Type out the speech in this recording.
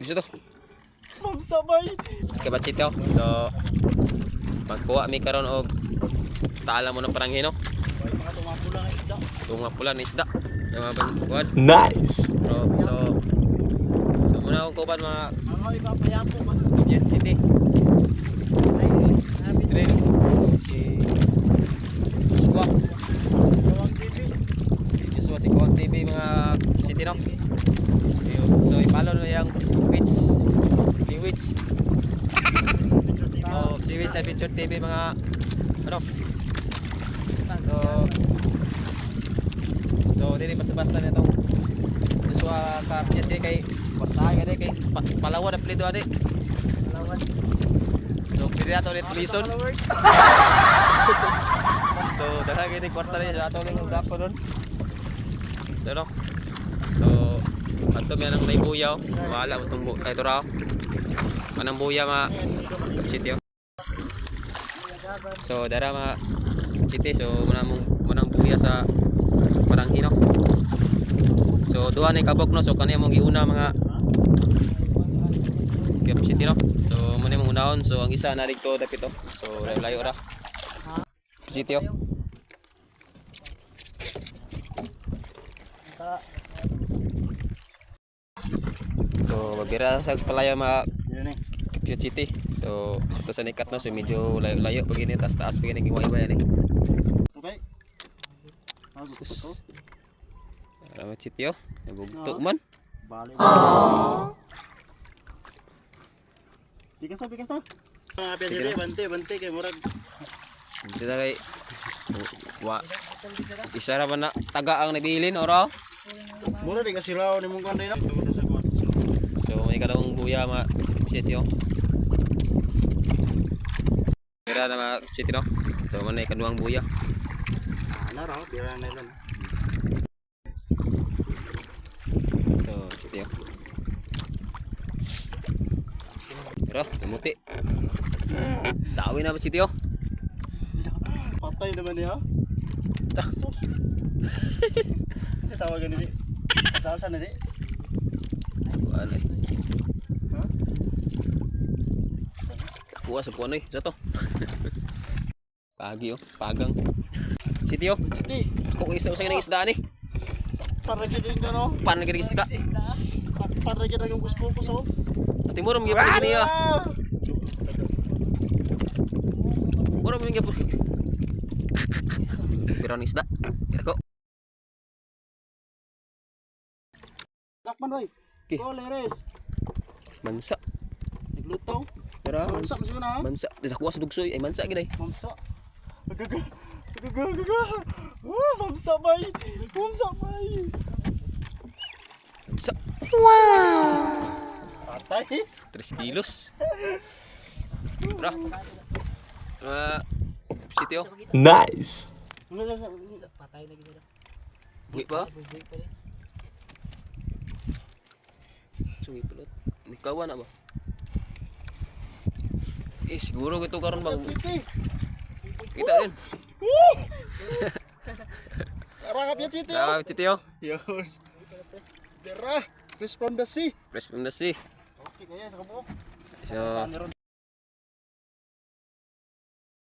Gusto to. Mamsabay. Kabatsit ko. So magkuha mi karon og taala mo ng parangino. Ay, mga tumapula ng isda. Tunga pula ni isda. Yung mga bankuan. Nice. So muna akong kuban mga Ako ipapayapo. Yan City. Stream. Si Joshua. Gawang TV. Joshua si Kuwang TV mga City no. So i-follow na yung Facebook page. Si Witch. Oh, si Witch Adventure TV mga ano. So dili basta-basta na itong Joshua ka PJ kay Portahay gani kay Palawan na plido ani. Palawan. So pili ato ulit lison. So dahil gini kwarta niya ato ning gapo doon. Pero so ato mi nang may buyaw, wala mo tong kay turaw. Manang buya ma sitio. So dara ma city so manang buya sa Paranghino. So duha ni kabok no so kaniya mong giuna mga capacity no. So muna mong unahon so ang isa na dito dapito. So layo ra. Sitio. So magbira sa palaya mga Yan eh. Capsule City. So ito sa nikat no so medyo layo-layo begini taas begini giwa-iwa yan eh. Okay. Agus ko. Salamat sitio. Nagugto man. Bali. Bigas na. Mga piyasili, bante kay murag. Dito na kay wa isa ra man na taga ang nabilin oro. Mura di kasi raw ni mong kanday na. So may kadawang buya ma sitio. Kira na ma sitio no. So man ay kaduang buya. Ana raw, pira na ilan. So sitio. Pero namuti. Dawi na ba sitio? Patay naman niya. Sos. Ano tawagan ni? Saan na di? Kuan ay. Ha? Kuha sa kuan ay. Sa to. Pagi oh, pagang. Sitio. Sige. Ako isa usay nang isda ni. Para gid din sa no. Pan gid isda. Para gid ang gusto ko so. Ati mo rom gyapon niya. Mura mo gyapon. Pirang isda. Ko. Dakman boy. Okay. Ko leres. Mansa. Naglutaw. Tara. Mamsa mo na. Mansa. Dako sa dugsoy ay mansa gid ay. Mamsa. Agaga. Oh, mamsa bay. Mansa. Patay. 3 kilos. Bra. Sitio. Nice. Patay lagi sila. Buhi pa. Sungi pulot. Nikawa na ba? Siguro gito karon bang kita din. Arangap yan tito. Salamat sitio. Yun. Dera. Chris from the sea. Press from the sea. Okay kaya sa kabuok. So, Saan meron?